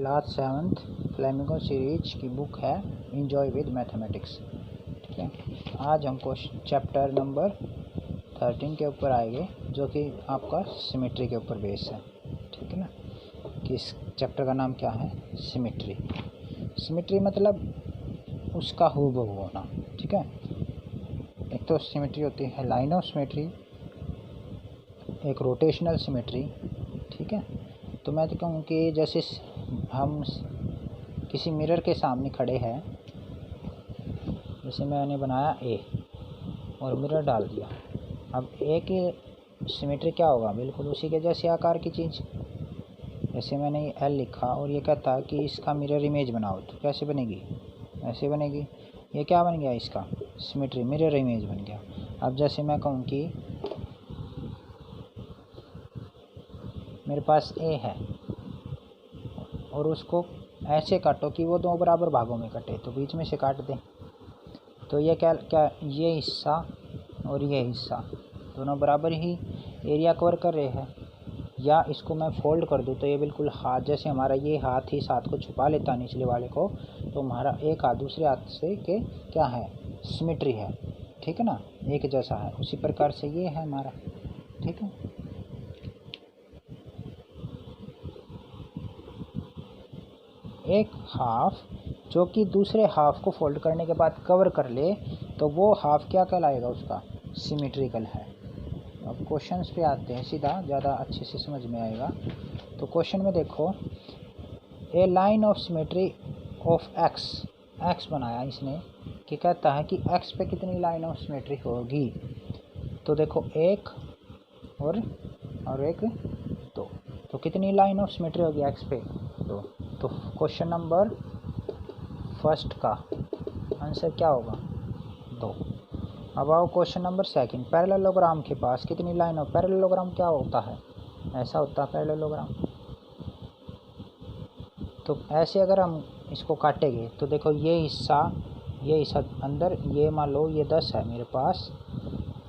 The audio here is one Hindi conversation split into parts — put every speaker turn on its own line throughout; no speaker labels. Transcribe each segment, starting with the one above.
क्लास 7th फ्लेमिंगो सीरीज की बुक है इंजॉय विद मैथमेटिक्स। ठीक है, आज हम चैप्टर नंबर 13 के ऊपर आएंगे जो कि आपका सिमेट्री के ऊपर बेस है। ठीक है ना, कि इस चैप्टर का नाम क्या है? सिमेट्री। सिमेट्री मतलब उसका हूबहू होना। ठीक है, एक तो सिमेट्री होती है लाइन ऑफ सिमेट्री, एक रोटेशनल सिमेट्री। ठीक है, तो मैं तो कहूँ कि जैसे हम किसी मिरर के सामने खड़े हैं, जैसे मैंने बनाया ए और मिरर डाल दिया। अब ए की सिमेट्री क्या होगा? बिल्कुल उसी के जैसे आकार की चीज़। जैसे मैंने एल लिखा और ये कहता है कि इसका मिरर इमेज बनाओ, तो कैसे बनेगी? ऐसे बनेगी। ये क्या बन गया? इसका सिमेट्री मिरर इमेज बन गया। अब जैसे मैं कहूँ कि मेरे पास ए है और उसको ऐसे काटो कि वो दो बराबर भागों में कटे, तो बीच में से काट दें। तो ये क्या ये हिस्सा और ये हिस्सा दोनों बराबर ही एरिया कवर कर रहे हैं। या इसको मैं फोल्ड कर दूँ तो ये बिल्कुल हाथ, जैसे हमारा ये हाथ इस हाथ को छुपा लेता निचले वाले को, तो हमारा एक हाथ दूसरे हाथ से के क्या है? सिमेट्री है। ठीक है ना, एक जैसा है। उसी प्रकार से ये है हमारा। ठीक है, एक हाफ जो कि दूसरे हाफ को फोल्ड करने के बाद कवर कर ले, तो वो हाफ क्या कहलाएगा? उसका सिमेट्रिकल है। अब क्वेश्चंस पे आते हैं सीधा, ज़्यादा अच्छे से समझ में आएगा। तो क्वेश्चन में देखो, a line of symmetry of X बनाया इसने कि कहता है कि एक्स पे कितनी लाइन ऑफ सिमेट्री होगी। तो देखो एक और एक दो, तो कितनी लाइन ऑफ सिमेट्री होगी एक्स पे? दो। तो क्वेश्चन नंबर फर्स्ट का आंसर क्या होगा? 2। अब आओ क्वेश्चन नंबर सेकंड, पैरेललोग्राम के पास कितनी लाइन ऑफ, पैरेललोग्राम क्या होता है? ऐसा होता है पैरेललोग्राम। तो ऐसे अगर हम इसको काटेंगे तो देखो ये हिस्सा अंदर, ये मान लो ये 10 है मेरे पास,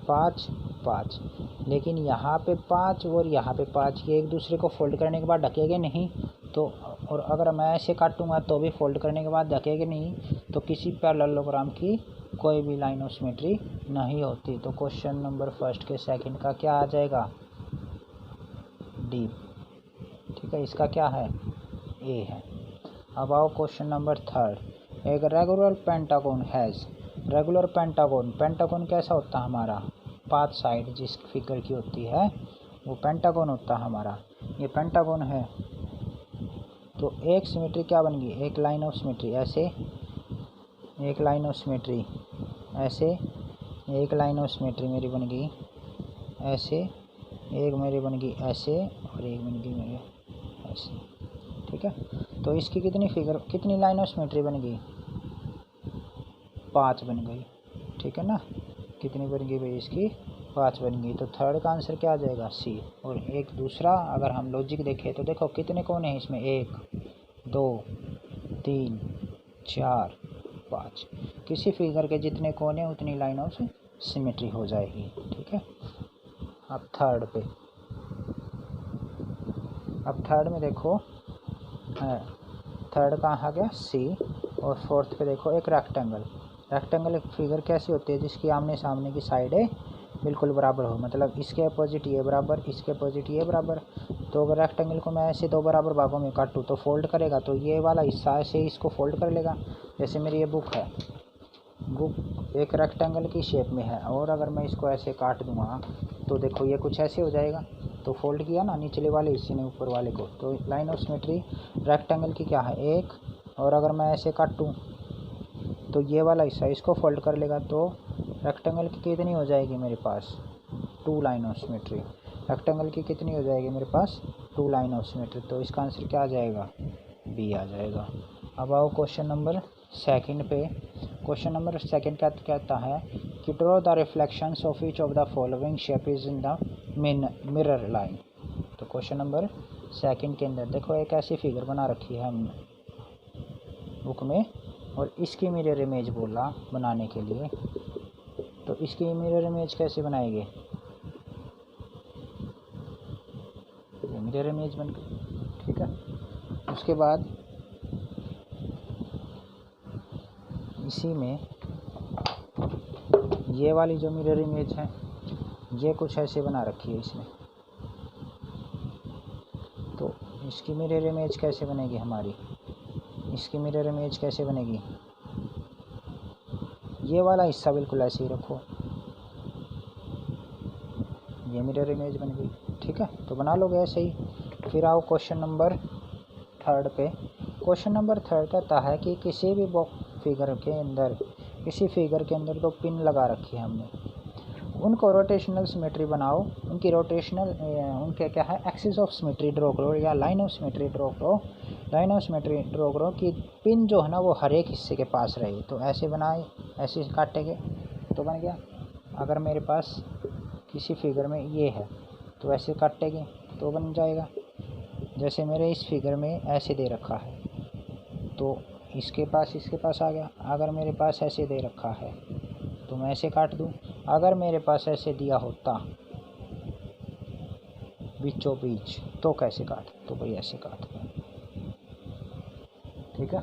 5, लेकिन यहाँ पे 5 और यहाँ पे 5, ये एक दूसरे को फोल्ड करने के बाद ढकेंगे नहीं। तो और अगर मैं ऐसे काटूंगा तो भी फोल्ड करने के बाद ढकेंगे नहीं, तो किसी पैरेललोग्राम की कोई भी लाइन ऑफ सिमेट्री नहीं होती। तो क्वेश्चन नंबर फर्स्ट के सेकंड का क्या आ जाएगा? डी। ठीक है, इसका क्या है? ए है। अब आओ क्वेश्चन नंबर थर्ड, एक regular pentagon has, regular pentagon कैसा होता है हमारा? 5 साइड जिस फिगर की होती है वो पेंटागन होता है हमारा। ये पेंटागन है। तो एक सिमेट्री क्या बन गई? एक लाइन ऑफ सिमेट्री ऐसे, एक लाइन ऑफ सिमेट्री ऐसे, एक लाइन ऑफ सिमेट्री मेरी बन गई ऐसे, एक मेरी बन गई ऐसे और एक बन गई मेरी ऐसे। ठीक है, तो इसकी कितनी लाइन ऑफ सिमेट्री बन गई? 5 बन गई। ठीक है ना, कितनी बन गई भाई? इसकी 5 बन गई। तो थर्ड का आंसर क्या आ जाएगा? सी। और एक दूसरा अगर हम लॉजिक देखें तो देखो कितने कोने हैं इसमें? 1 2 3 4 5। किसी फिगर के जितने कोने उतनी लाइन ऑफ सिमेट्री हो जाएगी। ठीक है, अब थर्ड में देखो, थर्ड कहाँ आ गया? सी। और फोर्थ पे देखो, एक रेक्टेंगल एक फिगर कैसी होती है? जिसकी आमने सामने की साइडें बिल्कुल बराबर हो, मतलब इसके अपोजिट ये बराबर, इसके अपोजिट ये बराबर। तो अगर रेक्टेंगल को मैं ऐसे 2 बराबर भागों में काटूँ तो फोल्ड करेगा, तो ये वाला हिस्सा ऐसे इसको फोल्ड कर लेगा। जैसे मेरी ये बुक है, बुक एक रेक्टेंगल की शेप में है, और अगर मैं इसको ऐसे काट दूँगा तो देखो ये कुछ ऐसे हो जाएगा। तो फोल्ड किया ना निचले वाले हिस्से ने ऊपर वाले को, तो लाइन ऑफ सिमेट्री रेक्टेंगल की क्या है? 1। और अगर मैं ऐसे काटूँ तो ये वाला हिस्सा इसको फोल्ड कर लेगा, तो रेक्टेंगल की कितनी हो जाएगी मेरे पास? 2 लाइन ऑफ सिमेट्री। रेक्टेंगल की कितनी हो जाएगी मेरे पास? 2 लाइन ऑफ सिमेट्री। तो इसका आंसर क्या आ जाएगा? बी आ जाएगा। अब आओ क्वेश्चन नंबर सेकंड पे। क्वेश्चन नंबर सेकंड क्या कहता है कि draw the reflections of each of the following shape is in the mirror line. तो क्वेश्चन नंबर सेकंड के अंदर देखो एक ऐसी फिगर बना रखी है हमने बुक में, और इसकी मिरर इमेज बोला बनाने के लिए। तो इसकी मिरर इमेज कैसे बनाएंगे? मिरर इमेज बन गई। ठीक है, तो उसके बाद इसी में ये वाली जो मिरर इमेज है ये कुछ ऐसे बना रखी है इसने। तो इसकी मिरर इमेज कैसे बनेगी हमारी, इसकी मिरर इमेज कैसे बनेगी, ये वाला हिस्सा बिल्कुल ऐसे ही रखो, ये मिरर इमेज बन गई। ठीक है, तो बना लोगे ऐसे ही। फिर आओ क्वेश्चन नंबर 3 पे। क्वेश्चन नंबर 3 कहता है कि किसी भी फिगर के अंदर, किसी फिगर के अंदर 2 पिन लगा रखी है हमने, उनको रोटेशनल सिमेट्री बनाओ, उनकी रोटेशनल उनके क्या है एक्सिस ऑफ सिमेट्री ड्रॉ करो या लाइन ऑफ सिमेट्री ड्रॉ करो। लाइन ऑफ सिमेट्री ड्रॉ करो कि पिन जो है ना वो हर एक हिस्से के पास रहे। तो ऐसे बनाए, ऐसे काटेंगे तो बन गया। अगर मेरे पास किसी फिगर में ये है तो ऐसे काटेंगे तो बन जाएगा। जैसे मेरे इस फिगर में ऐसे दे रखा है तो इसके पास आ गया। अगर मेरे पास ऐसे दे रखा है तो मैं ऐसे काट दूं। अगर मेरे पास ऐसे दिया होता बीचों बीच तो कैसे काट, तो भाई ऐसे काट। ठीक है।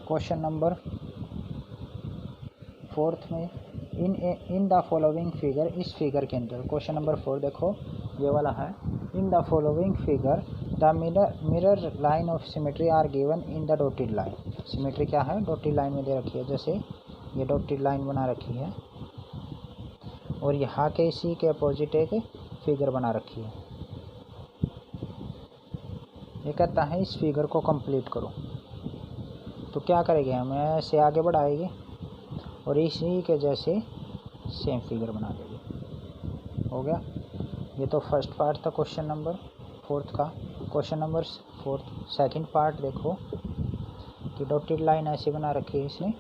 क्वेश्चन नंबर 4 में इन द फॉलोइंग फिगर, इस फिगर के अंदर क्वेश्चन नंबर 4 देखो ये वाला है। In the following figure the mirror line of symmetry are given in the dotted line. Symmetry क्या है, डॉटेड लाइन में दे रखी है। जैसे ये डॉटेड लाइन बना रखी है और यहाँ के इसी के अपोजिट एक फिगर बना रखी है। ये कहता है इस फिगर को कंप्लीट करो। तो क्या करेंगे, हम ऐसे आगे बढ़ाएंगे और इसी के जैसे सेम फिगर बना देंगे। हो गया। ये तो फर्स्ट पार्ट था क्वेश्चन नंबर 4 का। क्वेश्चन नंबर 4 सेकंड पार्ट देखो कि डॉटेड लाइन ऐसे बना रखी है इसने।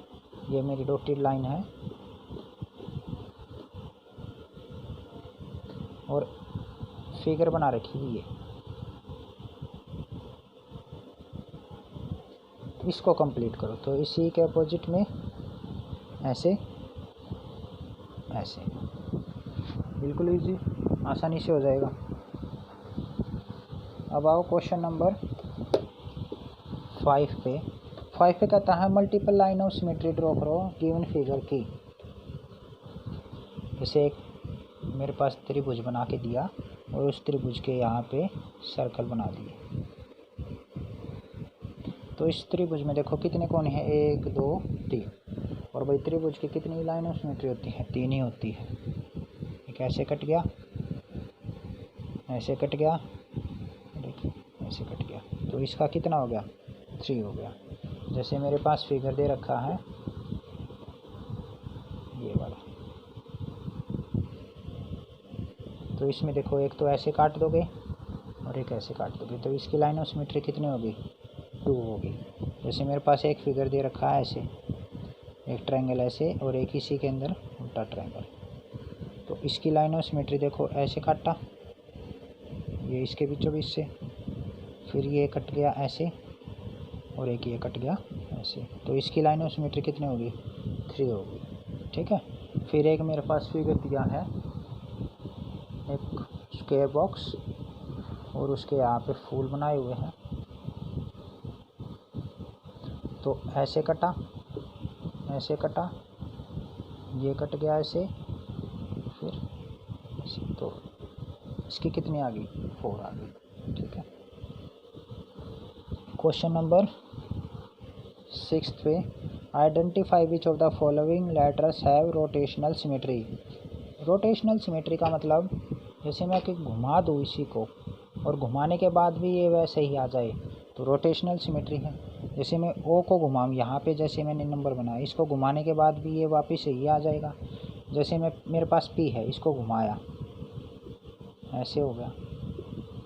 ये मेरी डॉटेड लाइन है और फिगर बना रखी है ये। इसको कंप्लीट करो। तो इसी के अपोजिट में ऐसे ऐसे, बिल्कुल इजी, आसानी से हो जाएगा। अब आओ क्वेश्चन नंबर 5 पे। 5 पे कहता है multiple line of symmetry draw करो गिवन फिगर की। जैसे एक मेरे पास त्रिभुज बना के दिया और उस त्रिभुज के यहाँ पे सर्कल बना दिए। तो इस त्रिभुज में देखो कितने कोण हैं, 1 2 3। और भाई त्रिभुज की कितनी लाइन ऑफ सिमेट्री होती है, 3 ही होती है। एक ऐसे कट गया, ऐसे कट गया, देखिए ऐसे कट गया। तो इसका कितना हो गया, 3 हो गया। जैसे मेरे पास फिगर दे रखा है ये वाला, तो इसमें देखो एक तो ऐसे काट दोगे और एक ऐसे काट दोगे। तो इसकी लाइन ऑफ सिमेट्री कितनी होगी, 2 होगी। जैसे मेरे पास एक फिगर दे रखा है ऐसे, एक ट्रायंगल ऐसे और एक इसी के अंदर उल्टा ट्रायंगल। तो इसकी लाइन ऑफ सिमेट्री देखो ऐसे काटा, ये इसके बीचों बीच से, फिर ये कट गया ऐसे और एक ये कट गया ऐसे। तो इसकी लाइन ऑफ सिमेट्री कितनी होगी, 3 होगी। ठीक है। फिर एक मेरे पास फिगर दिया है, एक स्क्वायर बॉक्स और उसके यहाँ पे फूल बनाए हुए हैं। तो ऐसे कटा, ऐसे कटा, ये कट गया ऐसे, फिर ऐसे। तो इसकी कितनी आ गई, 4 आ गई। ठीक है। क्वेश्चन नंबर 6 पे identify which of the following letters have rotational symmetry. Rotational symmetry का मतलब जैसे मैं कि घुमा दूँ इसी को और घुमाने के बाद भी ये वैसे ही आ जाए तो रोटेशनल सिमेट्री है। जैसे मैं ओ को घुमाऊँ यहाँ पे, जैसे मैंने नंबर बनाया, इसको घुमाने के बाद भी ये वापस यही आ जाएगा। जैसे मेरे पास पी है, इसको घुमाया ऐसे हो गया,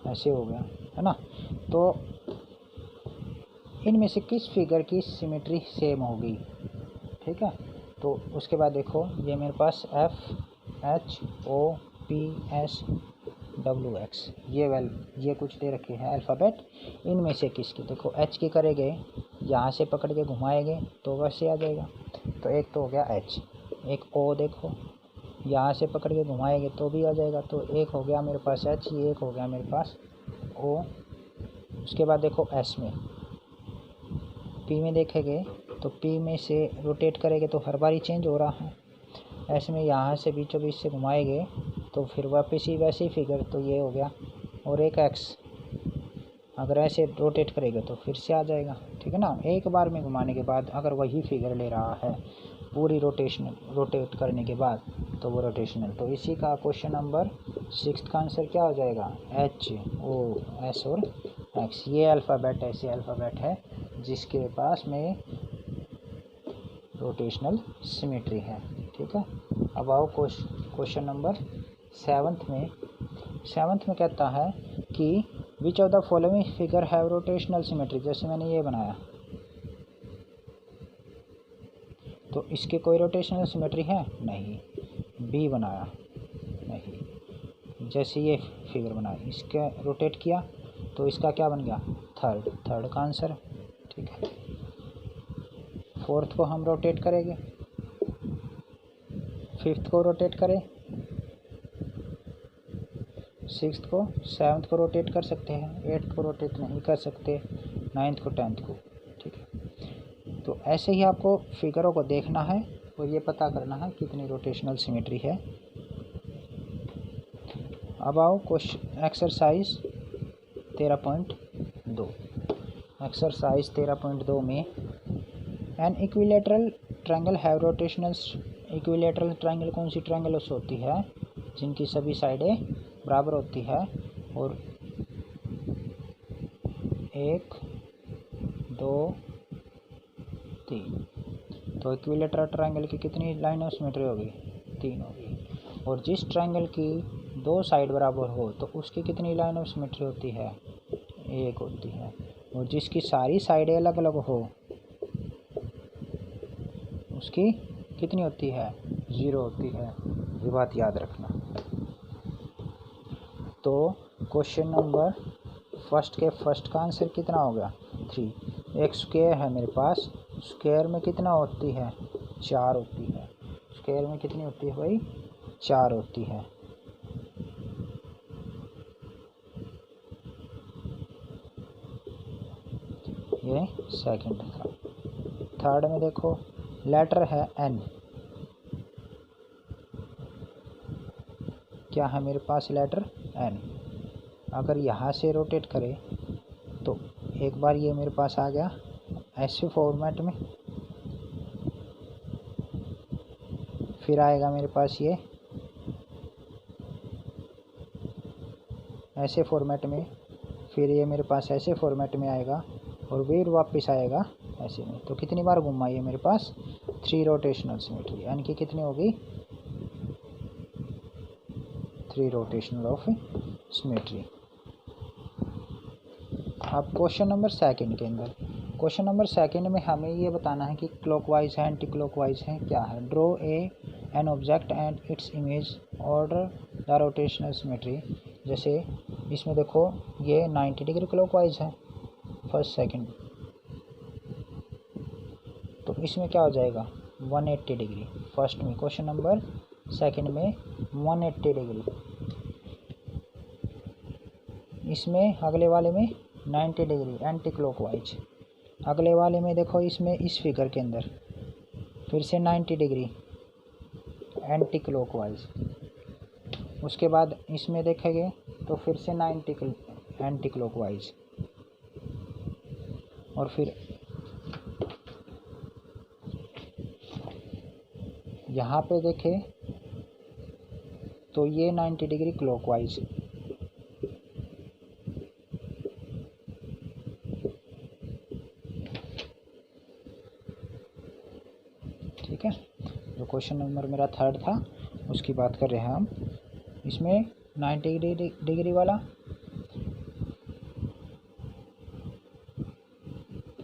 ऐसे हो गया, है ना। तो इनमें से किस फिगर की सिमेट्री सेम होगी। ठीक है। तो उसके बाद देखो ये मेरे पास FHOPSWX ये कुछ दे रखे हैं अल्फ़ाबेट। इनमें से किसकी, देखो एच की करेंगे, यहाँ से पकड़ के घुमाएंगे तो वैसे आ जाएगा। तो एक तो हो गया एच। एक ओ देखो, यहाँ से पकड़ के घुमाएंगे तो भी आ जाएगा। तो एक हो गया मेरे पास एच, ये एक हो गया मेरे पास ओ, उसके बाद देखो एस में, पी में देखेंगे तो पी में से रोटेट करेंगे तो हर बार ही चेंज हो रहा है। एस में यहाँ से बीचों बीच से घुमाएंगे तो फिर वापस ही वैसे ही फिगर, तो ये हो गया। और एक एक्स अगर ऐसे रोटेट करेगा तो फिर से आ जाएगा, ठीक है ना। एक बार में घुमाने के बाद अगर वही फिगर ले रहा है पूरी रोटेट करने के बाद, तो वो रोटेशनल। तो इसी का क्वेश्चन नंबर 6 का आंसर क्या हो जाएगा, एच ओ एस और एक्स। ये अल्फ़ाबेट ऐसे अल्फ़ाबेट है जिसके पास में रोटेशनल सिमेट्री है, ठीक है। अब आओ क्वेश्चन नंबर 7 में। 7 में कहता है कि which of the following figure have rotational symmetry. जैसे मैंने ये बनाया तो इसके कोई रोटेशनल सिमेट्री है नहीं, बी बनाया नहीं। जैसे ये फिगर बनाया, इसका रोटेट किया तो इसका क्या बन गया, थर्ड का आंसर, ठीक है। फोर्थ को हम रोटेट करेंगे, फिफ्थ को रोटेट करें, सिक्स्थ को, सेवन्थ को रोटेट कर सकते हैं, एट्थ को रोटेट नहीं कर सकते, नाइन्थ को, टेंथ को, ठीक है। तो ऐसे ही आपको फिगरों को देखना है और ये पता करना है कितनी रोटेशनल सिमेट्री है। अब आओ क्वेश्चन एक्सरसाइज 13.2। एक्सरसाइज 13.2 में an equilateral triangle have rotational. Equilateral triangle कौन सी ट्रायंगल्स होती है जिनकी सभी साइडें बराबर होती है, और 1 2 3। तो इक्विलेटरल ट्रायंगल की कितनी लाइन ऑफ सिमेट्री होगी, 3 होगी। और जिस ट्रायंगल की 2 साइड बराबर हो तो उसकी कितनी लाइन ऑफ सिमेट्री होती है, 1 होती है। और जिसकी सारी साइडें अलग अलग हो उसकी कितनी होती है, 0 होती है। ये बात याद रखना। तो क्वेश्चन नंबर फर्स्ट का आंसर कितना हो गया, 3। एक स्क्वायर है मेरे पास, स्क्वायर में कितना होती है, 4 होती है। स्क्वायर में कितनी होती है भाई, 4 होती है। ये सेकंड था। थर्ड में देखो लेटर है एन, क्या है मेरे पास लेटर एन। अगर यहाँ से रोटेट करें तो एक बार ये मेरे पास आ गया ऐसे फॉर्मेट में, फिर आएगा मेरे पास ये ऐसे फॉर्मेट में, फिर ये मेरे पास ऐसे फॉर्मेट में आएगा और फिर वापस आएगा ऐसे में। तो कितनी बार घुमा ये मेरे पास, 3 रोटेशनल सिमेट्री, यानी कि कितनी होगी, 3 रोटेशनल ऑफ सिमेट्री। अब क्वेश्चन नंबर सेकंड के अंदर, क्वेश्चन नंबर सेकंड में हमें ये बताना है कि क्लॉकवाइज है एंटी क्लॉकवाइज है, क्या है। Draw an object and its image, order the rotational symmetry. जैसे इसमें देखो ये 90 डिग्री क्लॉकवाइज है फर्स्ट सेकंड, तो इसमें क्या हो जाएगा 180 डिग्री। फर्स्ट में क्वेश्चन नंबर सेकंड में 180 डिग्री, इसमें अगले वाले में 90 डिग्री एंटी क्लॉकवाइज। अगले वाले में देखो इसमें इस फिगर के अंदर फिर से 90 डिग्री एंटी क्लॉकवाइज। उसके बाद इसमें देखेंगे तो फिर से 90 एंटी क्लॉकवाइज। और फिर यहाँ पे देखें तो ये 90 डिग्री क्लॉकवाइज। ठीक है, जो क्वेश्चन नंबर मेरा थर्ड था उसकी बात कर रहे हैं हम। इसमें 90 डिग्री वाला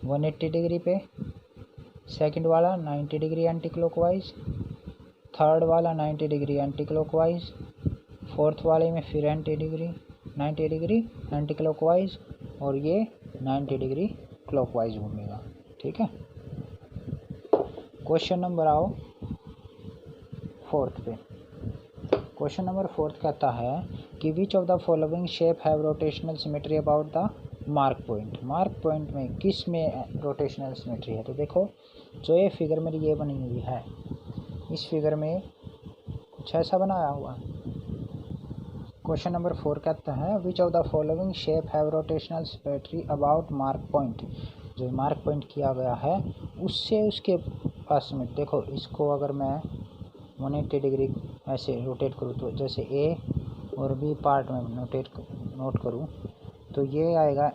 180 डिग्री पे, सेकंड वाला 90 डिग्री एंटी क्लॉकवाइज, थर्ड वाला 90 डिग्री एंटी क्लॉकवाइज, फोर्थ वाले में फिर 90 डिग्री एंटी क्लॉकवाइज, और ये 90 डिग्री क्लॉकवाइज घूमेगा। ठीक है, क्वेश्चन नंबर आओ फोर्थ पे। क्वेश्चन नंबर फोर्थ कहता है कि which of the following shape have rotational symmetry about the mark point. Mark point में किस में रोटेशनल सिमेट्री है। तो देखो जो ये फिगर मेरी ये बनी हुई है, इस फिगर में कुछ ऐसा बनाया हुआ। क्वेश्चन नंबर 4 कहता है विच of the following shape have rotational symmetry about mark point. जो मार्क पॉइंट किया गया है उससे उसके पास में देखो, इसको अगर मैं 180 डिग्री ऐसे रोटेट करूँ तो जैसे ए और बी पार्ट में नोट करूँ तो ये आएगा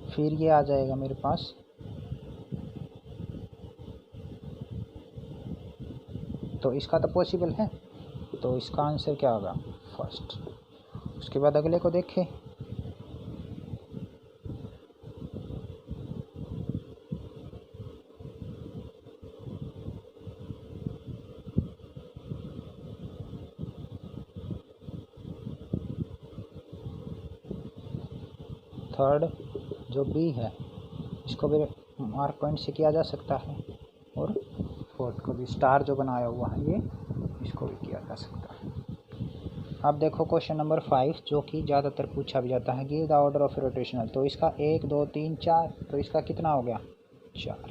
फिर ये आ जाएगा मेरे पास तो इसका तो पॉसिबल है, तो इसका आंसर क्या होगा फर्स्ट। उसके बाद अगले को देखें। थर्ड जो बी है इसको भी मार्क पॉइंट से किया जा सकता है, और फोर्थ को भी स्टार जो बनाया हुआ है ये इसको भी किया जा सकता है। अब देखो क्वेश्चन नंबर 5 जो कि ज़्यादातर पूछा भी जाता है, give the order of rotational. तो इसका 1 2 3 4, तो इसका कितना हो गया 4।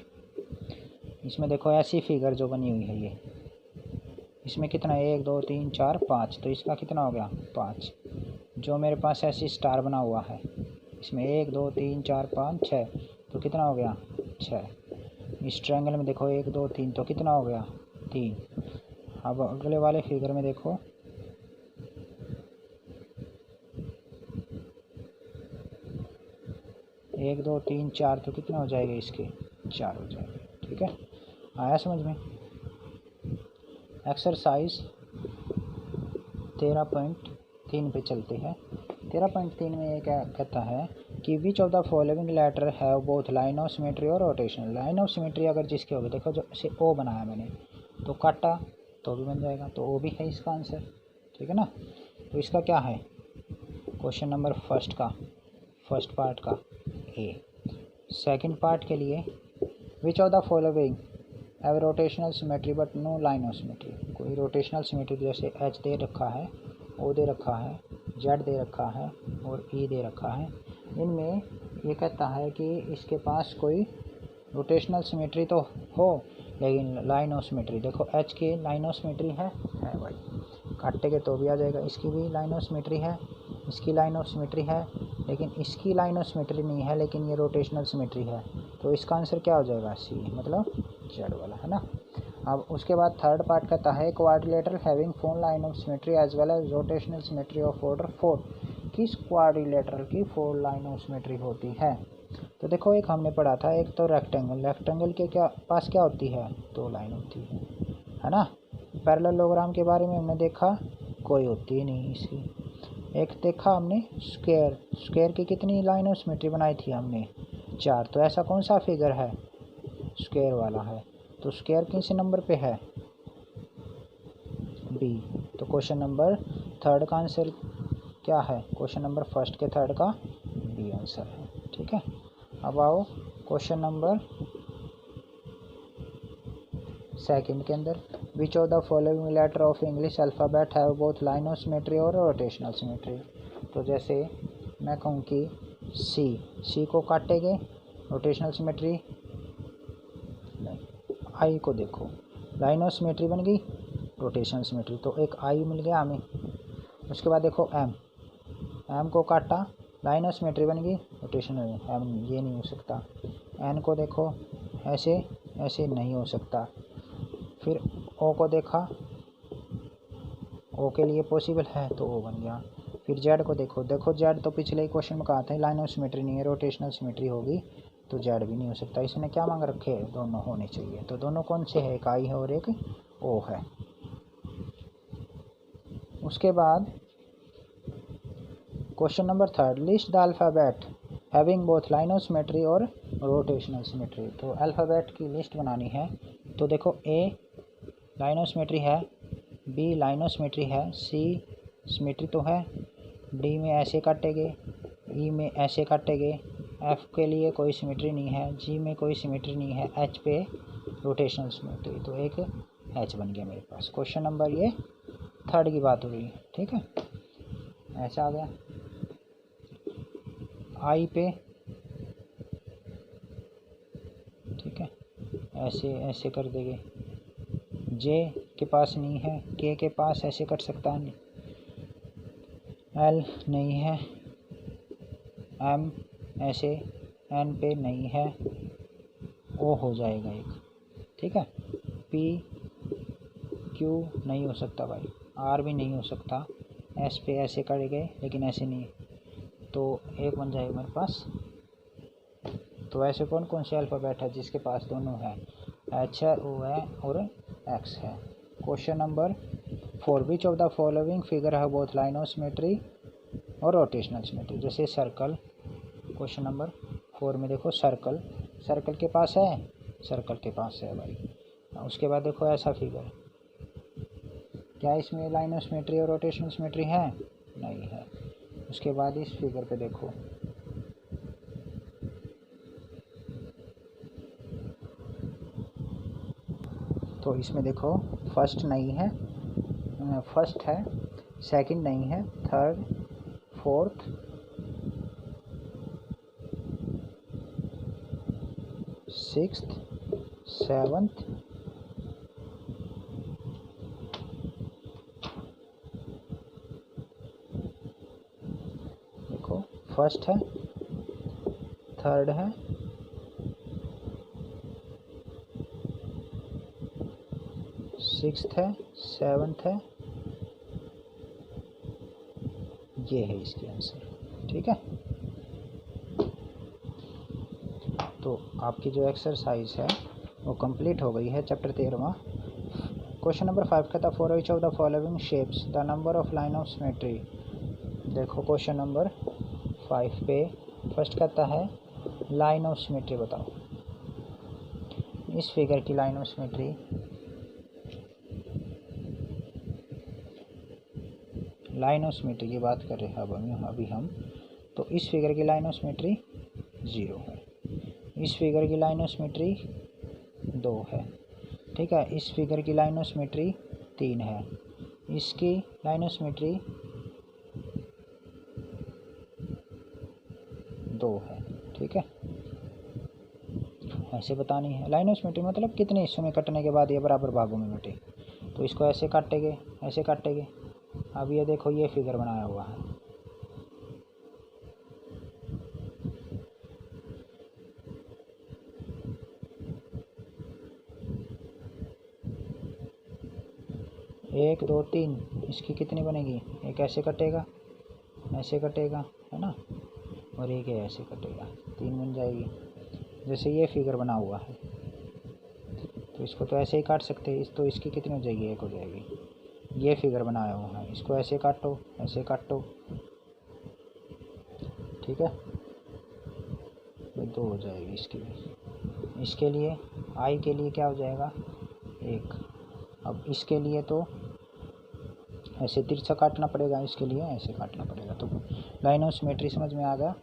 इसमें देखो ऐसी फिगर जो बनी हुई है ये, इसमें कितना 1 2 3 4 5, तो इसका कितना हो गया 5। जो मेरे पास ऐसी स्टार बना हुआ है इसमें 1 2 3 4 5 6, तो कितना हो गया 6। इस ट्रायंगल में देखो 1 2 3, तो कितना हो गया 3। अब अगले वाले फिगर में देखो एक दो तीन चार, तो कितना हो जाएगा इसके 4 हो जाएगा। ठीक है, आया समझ में। एक्सरसाइज 13.3 पे चलते हैं। 13.3 में ये क्या कहता है कि which of the following letter have both line of symmetry और रोटेशनल। लाइन ऑफ सिमेट्री अगर जिसके होगी, देखो जो से ओ बनाया मैंने तो काटा तो भी बन जाएगा, तो ओ भी है इसका आंसर। ठीक है ना, तो इसका क्या है क्वेश्चन नंबर फर्स्ट पार्ट का ए। सेकंड पार्ट के लिए which of the following have rotational symmetry but no line of symmetry. कोई रोटेशनल सिमेट्री जैसे एच दे रखा है, ओ दे रखा है, जेड दे रखा है और ई दे रखा है, इनमें ये कहता है कि इसके पास कोई रोटेशनल सिमेट्री तो हो लेकिन लाइन ऑफ सिमेट्री। देखो एच की लाइन ऑफ सिमेट्री है भाई, काटेंगे तो भी आ जाएगा। इसकी भी लाइन ऑफ सिमेट्री है, इसकी लाइन ऑफ सिमेट्री है, लेकिन इसकी लाइन ऑफ सिमेट्री नहीं है, लेकिन ये रोटेशनल सिमेट्री है। तो इसका आंसर क्या हो जाएगा सी, मतलब जेड वाला, है ना। अब उसके बाद थर्ड पार्ट कहता है quadrilateral having 4 line of symmetry as well as rotational symmetry of order 4। किस क्वाड्रिलेटरल की 4 लाइन ऑफ सिमेट्री होती है। तो देखो एक हमने पढ़ा था, एक तो रेक्टेंगल के क्या पास क्या होती है 2 लाइन होती है ना। पैरेललोग्राम के बारे में हमने देखा कोई होती ही नहीं इसकी। एक देखा हमने स्क्वायर की कितनी लाइन ऑफ सिमेट्री बनाई थी हमने 4। तो ऐसा कौन सा फिगर है स्क्वायर वाला है, तो स्क्वायर किस नंबर पे है बी। तो क्वेश्चन नंबर थर्ड का आंसर क्या है, क्वेश्चन नंबर फर्स्ट के थर्ड का बी आंसर है। ठीक है, अब आओ क्वेश्चन नंबर सेकंड के अंदर which of the following letter of English alphabet have both line of symmetry और रोटेशनल सिमेट्री। तो जैसे मैं कहूँ कि सी को काटेंगे रोटेशनल सिमेट्री नहीं, आई को देखो लाइन ऑफ सिमेट्री बन गई रोटेशनल सिमेट्री, तो एक आई मिल गया हमें। उसके बाद देखो एम को काटा लाइन ऑफ सिमेट्री बन गई रोटेशनल, एम ये नहीं हो सकता। एन को देखो ऐसे नहीं हो सकता। फिर ओ को देखा, ओ के लिए पॉसिबल है तो ओ बन गया। फिर जेड को देखो जेड तो पिछले ही क्वेश्चन में कहा था लाइन ऑफ सिमेट्री नहीं है, रोटेशनल सिमेट्री होगी, तो जेड भी नहीं हो सकता। इसने क्या मांग रखे है, दोनों होने चाहिए। तो दोनों कौन से है, एक आई है और एक ओ है। उसके बाद question number third list the alphabet having both line of symmetry और रोटेशनल सिमेट्री। तो अल्फ़ाबेट की लिस्ट बनानी है। तो देखो ए लाइन ऑफ सिमेट्री है, बी लाइन ऑफ सिमेट्री है, सी सिमेट्री तो है, डी में ऐसे काटेंगे, ई में ऐसे काटेंगे, एफ के लिए कोई सिमेट्री नहीं है, जी में कोई सिमेट्री नहीं है, एच पे रोटेशनल सिमेट्री, तो एक एच बन गया मेरे पास। क्वेश्चन नंबर ये थर्ड की बात हो रही है, ठीक है। ऐसा आ गया आई पे, ठीक है, ऐसे ऐसे कर देंगे। जे के पास नहीं है, के पास ऐसे कट सकता है, एल नहीं है, एम ऐसे, एन पे नहीं है, ओ हो जाएगा एक, ठीक है। पी क्यू नहीं हो सकता भाई, आर भी नहीं हो सकता, एस पे ऐसे कर गए लेकिन ऐसे नहीं, तो एक बन जाएगा मेरे पास। तो ऐसे कौन कौन से अल्फ़ाबेट है जिसके पास दोनों है, एच है, ओ है और एक्स है। Question number 4, which of the following figure है बोथ लाइन ऑफ सिमेट्री और रोटेशनल सिमेट्री। जैसे सर्कल, क्वेश्चन नंबर 4 में देखो सर्कल, सर्कल के पास है, सर्कल के पास है भाई। उसके बाद देखो ऐसा फिगर, क्या इसमें लाइन ऑफ सिमेट्री और रोटेशनल सिमेट्री है, नहीं है। उसके बाद इस फिगर पे देखो, तो इसमें देखो फर्स्ट नहीं है, फर्स्ट है, सेकंड नहीं है, थर्ड, फोर्थ, सिक्स्थ, सेवंथ, देखो फर्स्ट है, थर्ड है, सिक्स्थ है, सेवंथ है, ये है इसकी आंसर, ठीक है। तो आपकी जो एक्सरसाइज है वो कंप्लीट हो गई है, चैप्टर 13वां। क्वेश्चन नंबर 5 कहता है for each of the following shapes the number of line of symmetry. देखो क्वेश्चन नंबर 5 पे फर्स्ट कहता है लाइन ऑफ सिमेट्री बताओ। इस फिगर की line of symmetry, line of symmetry की बात कर रहे हैं अभी हम, तो इस फिगर की लाइन ऑफ सिमेट्री 0 है, इस फिगर की लाइन ऑफ सिमेट्री 2 है, ठीक है। इस फिगर की लाइन ऑफ सिमेट्री 3 है, इसकी लाइन ऑफ सिमेट्री 2 है, ठीक है। ऐसे बतानी है लाइन ऑफ सिमेट्री मतलब कितने हिस्सों में कटने के बाद ये बराबर भागों में बटे, तो इसको ऐसे काटेंगे, ऐसे काटेंगे। अब ये देखो ये फिगर बनाया हुआ है, एक दो तीन, इसकी कितनी बनेगी, एक ऐसे कटेगा, ऐसे कटेगा, है ना, और एक ऐसे कटेगा, 3 बन जाएगी। जैसे ये फिगर बना हुआ है तो इसको तो ऐसे ही काट सकते हैं, तो इसकी कितनी हो जाएगी, एक हो जाएगी। ये फिगर बनाया हुआ है, इसको ऐसे काटो, ऐसे काटो, ठीक है, तो 2 हो जाएगी इसकी भी। इसके लिए आई के लिए क्या हो जाएगा, 1। अब इसके लिए तो ऐसे तिरछा काटना पड़ेगा, इसके लिए ऐसे काटना पड़ेगा। तो लाइन ऑफ सिमेट्री समझ में आ गया।